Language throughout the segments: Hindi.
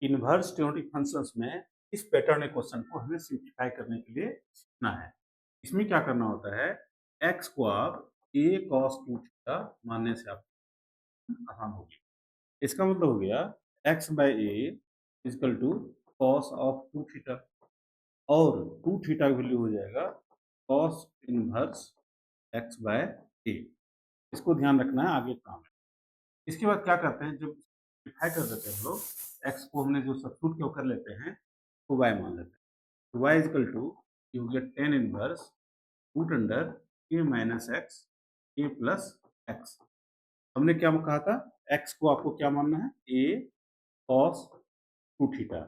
इनवर्स ट्रिग्नोमेट्रिक फंक्शंस में इस पैटर्न क्वेश्चन को हमें सिंप्लीफाई करने के लिए सीखना है। इसमें क्या करना होता है, x को आप a cos 2 थीटा मानने से आप आसान होगी। इसका मतलब हो गया x by a equal to cos of 2 theta और 2 थीटा की वैल्यू हो जाएगा cos inverse x by a। इसको ध्यान रखना है, आगे काम है। इसके बाद क्या करते हैं, जब सिंप्लीफाई कर देते हैं हम लोग, x को हमने जो सब्स्टिट्यूट क्यों कर लेते हैं तो y मान लेते हैं। तो y equal to you get tan inverse root under a minus x a plus x. हमने क्या कहा था, x को आपको क्या मानना है, a cos 2 थीटा,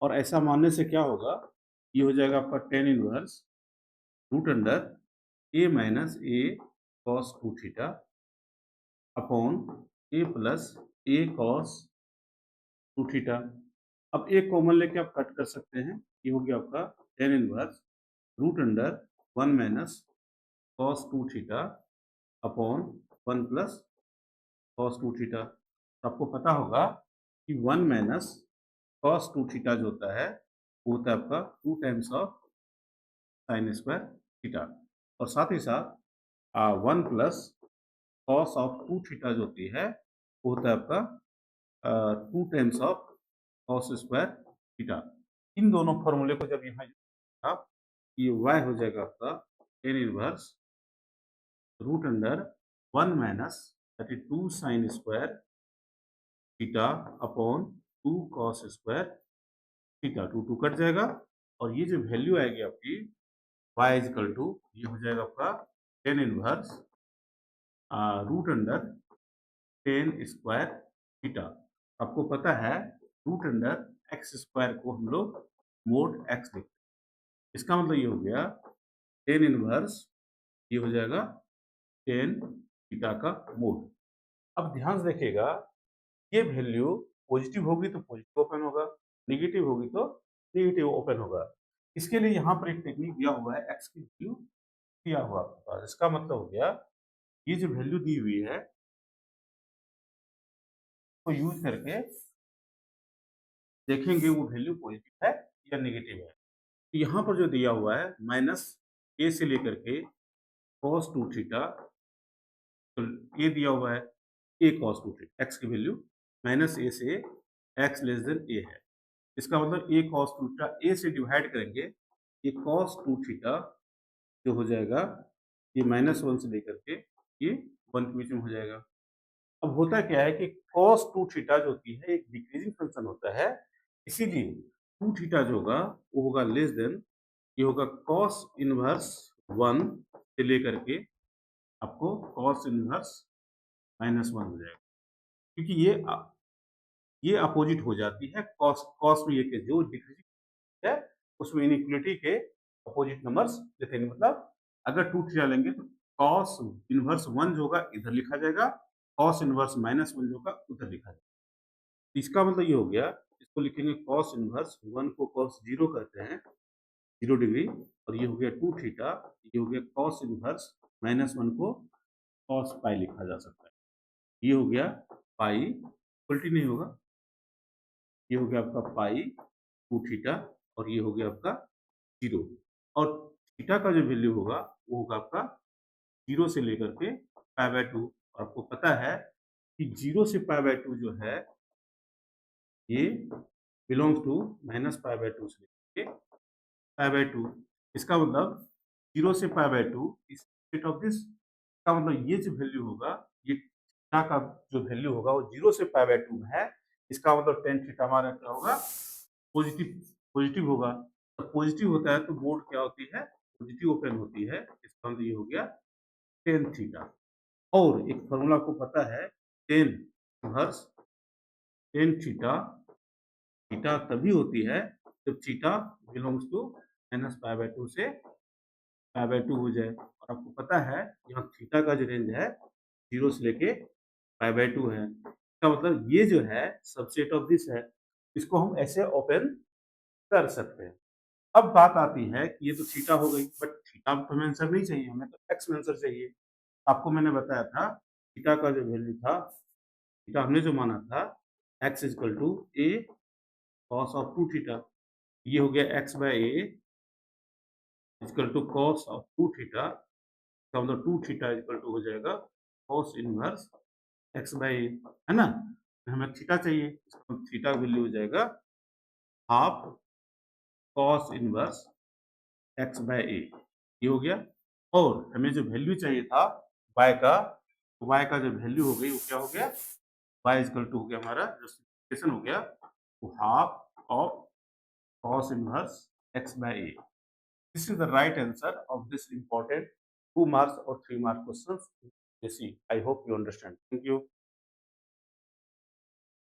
और ऐसा मानने से क्या होगा, ये हो जाएगा आपका tan inverse root under a minus a cos 2 theta upon a plus a cos 2 theta. अब एक कॉमन लेके आप कट कर सकते हैं, ये हो गया आपका tan inverse root under 1 minus cos 2 theta upon 1 plus cos 2 theta. आपको पता होगा कि 1 माइनस cos 2 थीटा जो होता है वो होता है आपका 2 times of sine square theta, और साथ ही साथ 1 प्लस cos ऑफ 2 थीटा जो होती है वो होता है आपका 2 times of cos square theta. इन दोनों फॉर्मूले को जब यहाँ आप, ये y हो जाएगा आपका tan inverse root under 1 minus 32 sine square theta upon 2 cos square theta, 2 cut जाएगा, और ये जो वैल्यू आएगी आपकी y इक्वल टू, ये हो जाएगा आपका tan inverse root under 10 square theta. आपको पता है रूट अंडर एक्स स्क्वायर को हम लोग मोड एक्स लिखते हैं। इसका मतलब ये हो गया टेन इनवर्स, ये हो जाएगा टेन थीटा का मोड। अब ध्यान से देखिएगा, ये वैल्यू पॉजिटिव होगी तो पॉजिटिव ओपन होगा, नेगेटिव होगी तो नेगेटिव ओपन होगा। इसके लिए यहाँ पर एक टेक्निक दिया हुआ है, एक्स की वैल्यू दिया हुआ आपके पास। इसका मतलब हो गया ये जो वैल्यू दी हुई है तो यूज करके देखेंगे वो वैल्यू पॉजिटिव है या नेगेटिव है। तो यहाँ पर जो दिया हुआ है माइनस ए से लेकर के cos 2 थीटा, तो ये दिया हुआ है a cos 2 थीटा, x की वैल्यू माइनस ए से x लेस देन a है। इसका मतलब a cos 2 थीटा a से डिवाइड करेंगे, ये cos 2 थीटा जो हो जाएगा ये -1 से लेकर के ये 1 के बीच में हो जाएगा। अब होता क्या है कि cos 2 थीटा जो होती है एक डिक्रीजिंग फंक्शन होता है, इसीलिए 2 थीटा जो होगा वो होगा लेस देन, ये होगा cos इनवर्स 1 से लेकर के आपको cos इनवर्स -1 हो जाएगा, क्योंकि ये अपोजिट हो जाती है। cos में ये के जो डिक्रीजिंग है उसमें इनइक्वालिटी के अपोजिट नंबर्स लेते हैं, मतलब अगर 2 थीटा लेंगे तो cos इनवर्स 1 जो होगा इधर लिखा जाएगा, cos इनवर्स -1 जो होगा उधर लिखा जाएगा। इसका मतलब ये हो गया, इसको लिखेंगे cos इनवर्स 1 को cos 0 कहते हैं, 0 डिग्री, और ये हो गया 2 थीटा, ये हो गया cos इनवर्स -1 को cos पाई लिखा जा सकता है। ये हो गया पाई, उल्टी नहीं होगा, ये हो गया आपका पाई 2 थीटा, और ये हो गया आपका 0, और थीटा का जो वैल्यू होगा वो होगा आपका 0 से लेकर के पाई बाय 2। और आपको पता है कि 0 से पाई बाय 2 जो है ये belongs to minus pi by 2 से लेकर के पाई बाय 2। इसका मतलब 0 से पाई बाय 2 इस सेट ऑफ दिस, का मतलब ये जो वैल्यू होगा, ये थीटा का जो वैल्यू होगा वो 0 से पाई बाय 2 में है। इसका मतलब tan थीटा हमारा क्या होगा, पॉजिटिव पॉजिटिव होगा। तो पॉजिटिव होता है तो मोड क्या होती है, पॉजिटिव ओपन होती है। इसका मतलब ये हो गया tan थीटा। और एक फॉर्मूला आपको पता है, tan inverse tan theta, theta तभी होती है जब theta belongs to minus pi by 2 से पाई बाय 2 हो जाए। और आपको पता है यहाँ थीटा का जो रेंज है 0 से लेके पाई बाय 2 है। इसका मतलब ये जो है सबसेट ऑफ दिस है, इसको हम ऐसे ओपन कर सकते हैं। अब बात आती है कि ये तो थीटा हो गई, बट थीटा तो हमें आंसर नहीं चाहिए, हमें तो एक्स में आंसर चाहिए। आपको मैंने बताया था थीटा का जो वैल्यू था, थीटा हमने जो माना था x equal to a cos of 2 theta. ये हो गया x by a equal to cos of 2 theta, इसका मतलब 2 थीटा इक्वल टू हो जाएगा cos inverse x by a, है ना? हमें थीटा चाहिए, इसका थीटा वैल्यू हो जाएगा half cos inverse x by a, ये हो गया। और हमें जो वैल्यू चाहिए था y का, तो y का जो वैल्यू हो गई वो क्या हो गया, y इक्वल टू हो गया हमारा जो सिम्प्लिफिकेशन हो गया वो half of cos inverse x by a. This is the right answer of this important 2 marks or 3 mark questions. I hope you understand. Thank you.